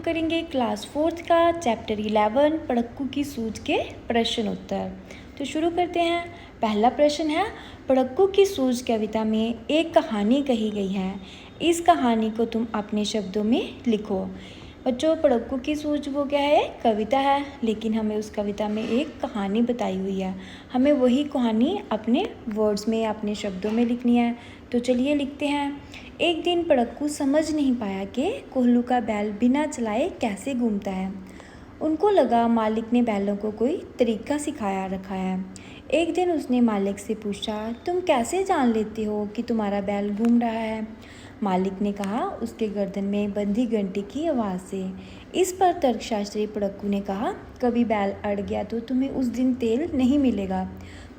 करेंगे class 4th का chapter 11 पड़क्कू की सूझ के प्रश्न उत्तर। तो शुरू करते हैं। पहला प्रश्न है, पड़क्कू की सूझ कविता में एक कहानी कही गई है, इस कहानी को तुम अपने शब्दों में लिखो। बच्चों, पड़क्कू की सूझ वो क्या है? कविता है, लेकिन हमें उस कविता में एक कहानी बताई हुई है, हमें वही कहानी अपने वर्ड्स में अपने शब्दों में लिखनी है। तो चलिए लिखते हैं। एक दिन पड़क्कू समझ नहीं पाया कि कोल्हू का बैल बिना चलाए कैसे घूमता है। उनको लगा मालिक ने बैलों को कोई तरीका सिखाया रखा है। एक दिन उसने मालिक से पूछा, तुम कैसे जान लेते हो कि तुम्हारा बैल घूम रहा है? मालिक ने कहा, उसके गर्दन में बंधी घंटी की आवाज़ से। इस पर तर्कशास्त्री पड़क्कू ने कहा, कभी बैल अड़ गया तो तुम्हें उस दिन तेल नहीं मिलेगा।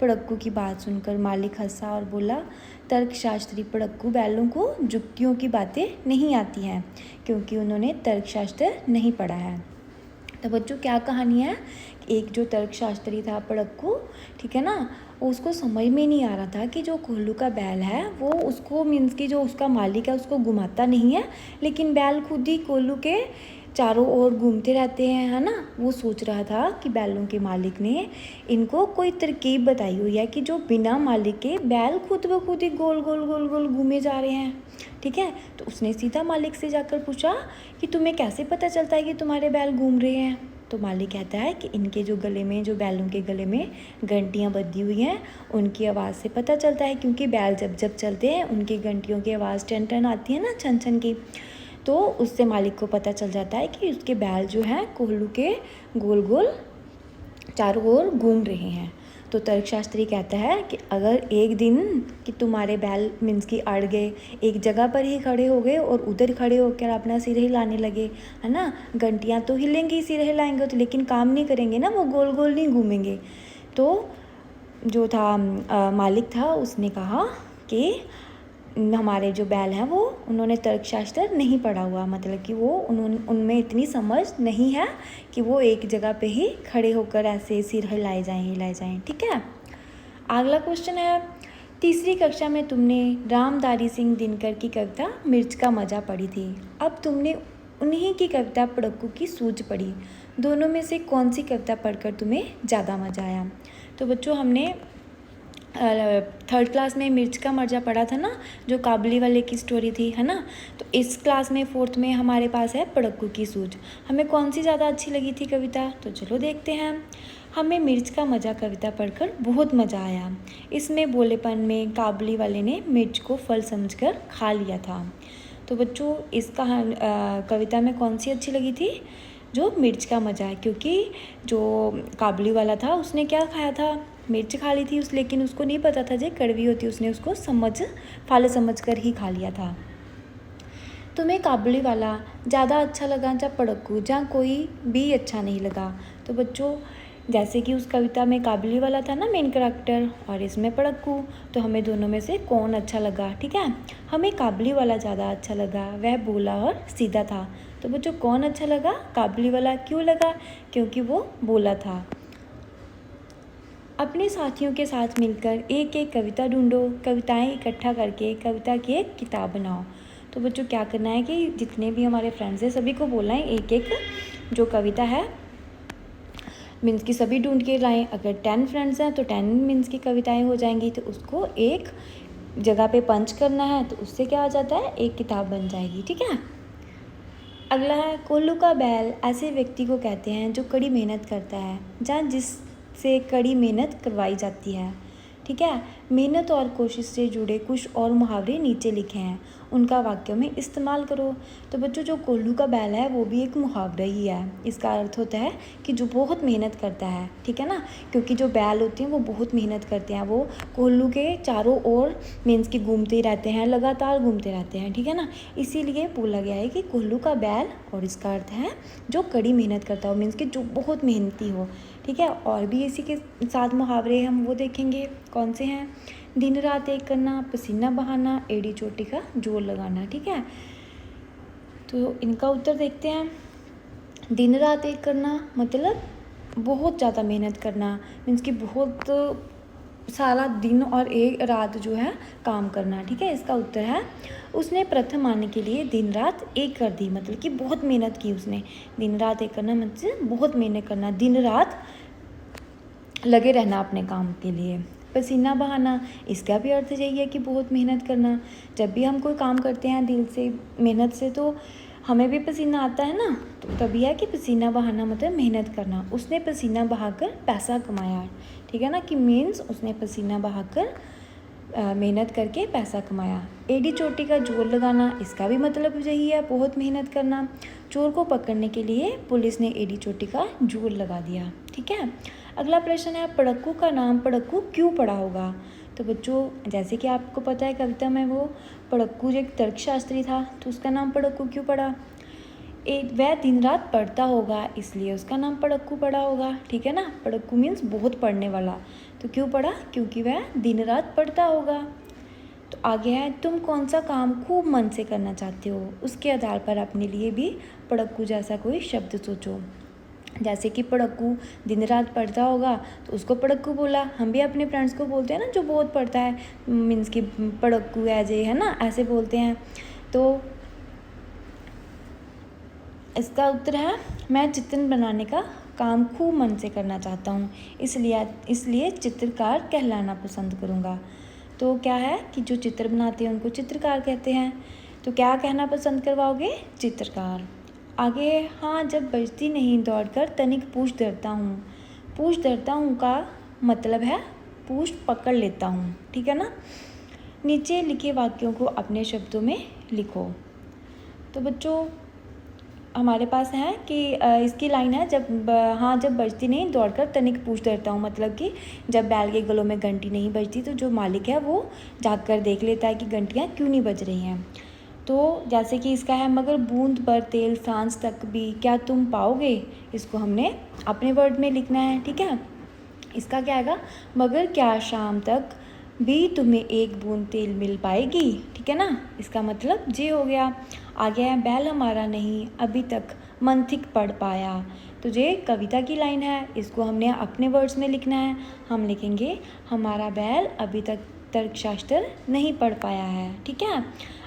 पड़क्कू की बात सुनकर मालिक हंसा और बोला, तर्कशास्त्री पड़क्कू बैलों को जुक्तियों की बातें नहीं आती हैं, क्योंकि उन्होंने तर्कशास्त्र नहीं पढ़ा है। तो बच्चों, क्या कहानी है? एक जो तर्कशास्त्री था पड़क्कू, ठीक है ना, उसको समझ में नहीं आ रहा था कि जो कोल्हू का बैल है वो उसको मीन्स कि जो उसका मालिक है उसको घुमाता नहीं है, लेकिन बैल खुद ही कोल्हू के चारों ओर घूमते रहते हैं, है ना। वो सोच रहा था कि बैलों के मालिक ने इनको कोई तरकीब बताई हुई है कि जो बिना मालिक के बैल खुद ब खुद ही गोल गोल गोल गोल घूमे जा रहे हैं, ठीक है। तो उसने सीधा मालिक से जाकर पूछा कि तुम्हें कैसे पता चलता है कि तुम्हारे बैल घूम रहे हैं? तो मालिक कहता है कि इनके जो गले में, जो बैलों के गले में घंटियाँ बंधी हुई हैं, उनकी आवाज़ से पता चलता है, क्योंकि बैल जब जब चलते हैं उनकी घंटियों की आवाज़ टन टन आती है ना, छन छन की। तो उससे मालिक को पता चल जाता है कि उसके बैल जो हैं कोल्हू के गोल गोल चारों ओर घूम रहे हैं। तो तर्कशास्त्री कहता है कि अगर एक दिन कि तुम्हारे बैल मीन्स की अड़ गए, एक जगह पर ही खड़े हो गए और उधर खड़े होकर अपना सिर हिलाने लगे, है ना, घंटियाँ तो हिलेंगी, सिर हिलाएंगे तो, लेकिन काम नहीं करेंगे ना, वो गोल गोल नहीं घूमेंगे। तो जो था मालिक था, उसने कहा कि हमारे जो बैल हैं वो उन्होंने तर्कशास्त्र नहीं पढ़ा हुआ, मतलब कि वो उनमें इतनी समझ नहीं है कि वो एक जगह पे ही खड़े होकर ऐसे सिर हिलाए जाएं, ठीक है। अगला क्वेश्चन है, तीसरी कक्षा में तुमने रामधारी सिंह दिनकर की कविता मिर्च का मज़ा पढ़ी थी। अब तुमने उन्हीं की कविता पड़क्कू की सूझ पढ़ी। दोनों में से कौन सी कविता पढ़कर तुम्हें ज़्यादा मज़ा आया? तो बच्चों, हमने 3rd क्लास में मिर्च का मर्जा पढ़ा था ना, जो काबली वाले की स्टोरी थी, है ना। तो इस क्लास में 4th में हमारे पास है पड़क्कू की सूझ। हमें कौन सी ज़्यादा अच्छी लगी थी कविता? तो चलो देखते हैं। हमें मिर्च का मज़ा कविता पढ़कर बहुत मज़ा आया। इसमें बोलेपन में काबली वाले ने मिर्च को फल समझकर खा लिया था। तो बच्चों, इसका कविता में कौन सी अच्छी लगी थी? जो मिर्च का मज़ा है, क्योंकि जो काबली वाला था उसने क्या खाया था? मिर्च खा ली थी लेकिन उसको नहीं पता था जो कड़वी होती, उसने उसको फल समझ कर ही खा लिया था। तुम्हें काबली वाला ज़्यादा अच्छा लगा या पड़क्कू, जहाँ कोई भी अच्छा नहीं लगा? तो बच्चों, जैसे कि उस कविता में काबली वाला था ना मेन कैरेक्टर, और इसमें पड़क्कू, तो हमें दोनों में से कौन अच्छा लगा? ठीक है, हमें काबली वाला ज़्यादा अच्छा लगा, वह बोला और सीधा था। तो बच्चों, कौन अच्छा लगा? काबली वाला। क्यों लगा? क्योंकि वो बोला था। अपने साथियों के साथ मिलकर एक एक कविता ढूंढो, कविताएं इकट्ठा करके कविता की एक किताब बनाओ। तो बच्चों, क्या करना है कि जितने भी हमारे फ्रेंड्स हैं सभी को बोलना है एक एक जो कविता है मीन्स की सभी ढूंढ के लाएं। अगर 10 फ्रेंड्स हैं तो 10 मीन्स की कविताएं हो जाएंगी, तो उसको एक जगह पे पंच करना है, तो उससे क्या हो जाता है? एक किताब बन जाएगी, ठीक है। अगला है, कोल्हू का बैल ऐसे व्यक्ति को कहते हैं जो कड़ी मेहनत करता है, जहाँ जिससे कड़ी मेहनत करवाई जाती है, ठीक है। मेहनत और कोशिश से जुड़े कुछ और मुहावरे नीचे लिखे हैं, उनका वाक्यों में इस्तेमाल करो। तो बच्चों, जो कोल्हू का बैल है वो भी एक मुहावरा ही है। इसका अर्थ होता है कि जो बहुत मेहनत करता है, ठीक है ना, क्योंकि जो बैल होते हैं वो बहुत मेहनत करते हैं, वो कोल्हू के चारों ओर मीन्स की घूमते ही रहते हैं, लगातार घूमते रहते हैं, ठीक है ना। इसीलिए बोला गया है कि कोल्हू का बैल, और इसका अर्थ है जो कड़ी मेहनत करता हो, मीन्स कि जो बहुत मेहनती हो, ठीक है। और भी इसी के साथ मुहावरे हम वो देखेंगे कौन से हैं। दिन रात एक करना, पसीना बहाना, एड़ी चोटी का जोर लगाना, ठीक है। तो इनका उत्तर देखते हैं। दिन रात एक करना मतलब बहुत ज़्यादा मेहनत करना, मीन्स कि बहुत सारा दिन और एक रात जो है काम करना। ठीक है, इसका उत्तर है उसने प्रथम आने के लिए दिन रात एक कर दी, मतलब कि बहुत मेहनत की उसने। दिन रात एक करना मतलब बहुत मेहनत करना, दिन रात लगे रहना अपने काम के लिए। पसीना बहाना, इसका भी अर्थ यही है कि बहुत मेहनत करना। जब भी हम कोई काम करते हैं दिल से मेहनत से तो हमें भी पसीना आता है ना, तो तभी है कि पसीना बहाना मतलब मेहनत करना। उसने पसीना बहाकर पैसा कमाया। ठीक है ना, कि मीन्स उसने पसीना बहाकर मेहनत करके पैसा कमाया। एड़ी चोटी का जोर लगाना, इसका भी मतलब यही है बहुत मेहनत करना। चोर को पकड़ने के लिए पुलिस ने एड़ी चोटी का जोर लगा दिया। ठीक है, अगला प्रश्न है पड़क्कू का नाम पड़क्कू क्यों पड़ा होगा। तो बच्चों जैसे कि आपको पता है कविता में वो पड़क्कू जो एक तर्कशास्त्री था, तो उसका नाम पड़क्कू क्यों पड़ा। वह दिन रात पढ़ता होगा इसलिए उसका नाम पड़क्कू पड़ा होगा। ठीक है ना, पड़क्कू मीन्स बहुत पढ़ने वाला। तो क्यों पढ़ा, क्योंकि वह दिन रात पढ़ता होगा। तो आगे है तुम कौन सा काम खूब मन से करना चाहते हो, उसके आधार पर अपने लिए भी पड़क्कू जैसा कोई शब्द सोचो। जैसे कि पड़क्कू दिन रात पढ़ता होगा तो उसको पड़क्कू बोला। हम भी अपने फ्रेंड्स को बोलते हैं ना जो बहुत पढ़ता है, मीन्स कि पड़क्कू है जे, है ना, ऐसे बोलते हैं। तो इसका उत्तर है मैं चित्र बनाने का काम खूब मन से करना चाहता हूँ, इसलिए चित्रकार कहलाना पसंद करूँगा। तो क्या है कि जो चित्र बनाते हैं उनको चित्रकार कहते हैं। तो क्या कहना पसंद करवाओगे, चित्रकार। आगे है हाँ जब बजती नहीं दौड़कर तनिक पूछ धरता हूँ। पूछ धरता हूँ का मतलब है पूछ पकड़ लेता हूँ। ठीक है ना, नीचे लिखे वाक्यों को अपने शब्दों में लिखो। तो बच्चों हमारे पास है कि इसकी लाइन है जब बजती नहीं दौड़कर तनिक पूछ धरता हूँ, मतलब कि जब बैल के गलों में घंटी नहीं बजती तो जो मालिक है वो जाग कर देख लेता है कि घंटियाँ क्यों नहीं बज रही हैं। तो जैसे कि इसका है मगर बूंद भर तेल सांझ तक भी क्या तुम पाओगे, इसको हमने अपने वर्ड में लिखना है। ठीक है, इसका क्या आएगा, मगर क्या शाम तक भी तुम्हें एक बूंद तेल मिल पाएगी। ठीक है ना, इसका मतलब जे हो गया। आगे है बैल हमारा नहीं अभी तक मंथिक पढ़ पाया। तो ये कविता की लाइन है, इसको हमने अपने वर्ड्स में लिखना है। हम लिखेंगे हमारा बैल अभी तक तर्कशास्त्र नहीं पढ़ पाया है। ठीक है,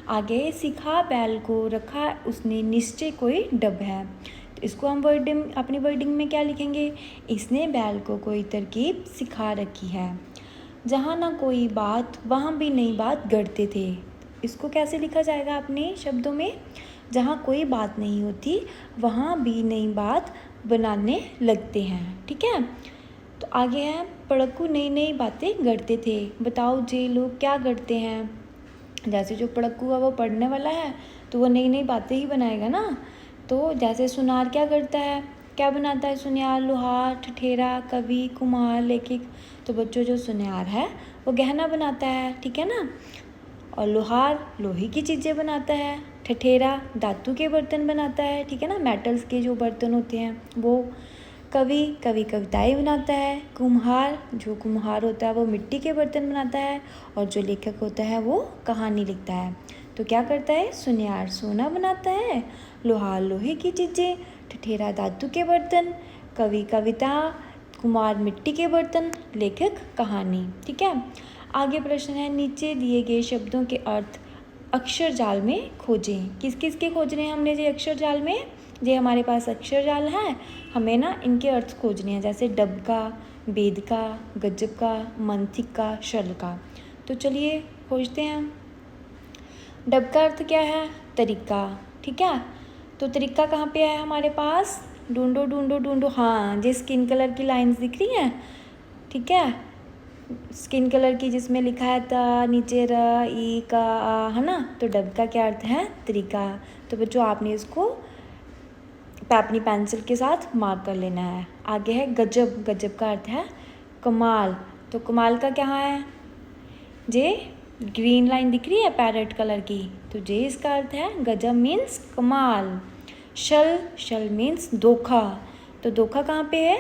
आगे सिखा बैल को रखा उसने निश्चय कोई डब है। तो इसको हम अपनी वर्डिंग में क्या लिखेंगे, इसने बैल को कोई तरकीब सिखा रखी है। जहाँ ना कोई बात वहाँ भी नई बात गढ़ते थे। इसको कैसे लिखा जाएगा अपने शब्दों में, जहाँ कोई बात नहीं होती वहाँ भी नई बात बनाने लगते हैं। ठीक है, तो आगे है पड़क्कू नई नई बातें गढ़ते थे। बताओ जे लोग क्या गढ़ते हैं। जैसे जो पड़क्कू है वो पढ़ने वाला है तो वो नई नई बातें ही बनाएगा ना। तो जैसे सुनार क्या करता है, क्या बनाता है सुनार, लोहार ठठेरा कवि कुम्हार लेखक। तो बच्चों जो सुनार है वो गहना बनाता है। ठीक है ना, और लोहार लोहे की चीज़ें बनाता है, ठठेरा धातु के बर्तन बनाता है। ठीक है ना, मेटल्स के जो बर्तन होते हैं वो। कवि कविताएं बनाता है। कुम्हार होता है वो मिट्टी के बर्तन बनाता है। और जो लेखक होता है वो कहानी लिखता है। तो क्या करता है, सुनार सोना बनाता है, लोहार लोहे की चीज़ें, ठठेरा धातु के बर्तन, कवि कविता, कुम्हार मिट्टी के बर्तन, लेखक कहानी। ठीक है, आगे प्रश्न है नीचे दिए गए शब्दों के अर्थ अक्षर जाल में खोजें। किस किस के खोजने हैं हमने ये अक्षर जाल में, ये हमारे पास अक्षर जाल है, हमें ना इनके अर्थ खोजने हैं। जैसे डब का, वेद का, गजब का, मंथिक का, शल का। तो चलिए खोजते हैं। डब का अर्थ क्या है, तरीका। ठीक है, तो तरीका कहाँ पे है हमारे पास, ढूंढो ढूंढो ढूंढो, हाँ ये स्किन कलर की लाइंस दिख रही हैं। ठीक है, स्किन कलर की जिसमें लिखा है ता नीचे र ई का आ, है ना। तो डब का क्या अर्थ है, तरीका। तो बच्चों आपने इसको अपनी पेंसिल के साथ मार्क कर लेना है। आगे है गजब, गजब का अर्थ है कमाल। तो कमाल का क्या है, जे ग्रीन लाइन दिख रही है पैरेट कलर की, तो जे इसका अर्थ है गजब मीन्स कमाल। शल मीन्स धोखा। तो धोखा कहाँ पे है,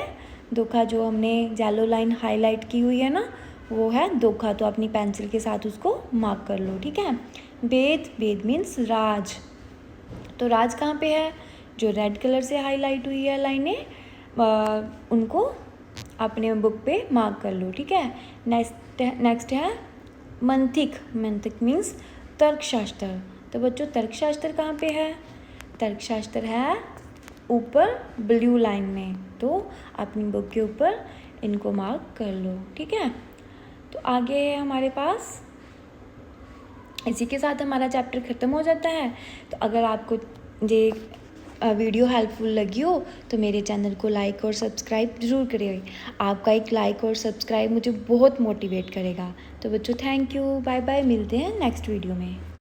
धोखा जो हमने येलो लाइन हाईलाइट की हुई है ना वो है धोखा। तो अपनी पेंसिल के साथ उसको मार्क कर लो। ठीक है, वेद मीन्स राज। तो राज कहाँ पे है, जो रेड कलर से हाईलाइट हुई है लाइनें उनको अपने बुक पे मार्क कर लो। ठीक है, नेक्स्ट है मंथिक। मंथिक मीन्स तर्कशास्त्र। तो बच्चों तर्कशास्त्र कहाँ पे है? तर्कशास्त्र है ऊपर ब्लू लाइन में, तो अपनी बुक के ऊपर इनको मार्क कर लो, ठीक है। तो आगे है हमारे पास, इसी के साथ हमारा चैप्टर ख़त्म हो जाता है। तो अगर आपको ये वीडियो हेल्पफुल लगी हो तो मेरे चैनल को लाइक और सब्सक्राइब ज़रूर करिए। आपका एक लाइक और सब्सक्राइब मुझे बहुत मोटिवेट करेगा। तो बच्चों थैंक यू, बाय बाय, मिलते हैं नेक्स्ट वीडियो में।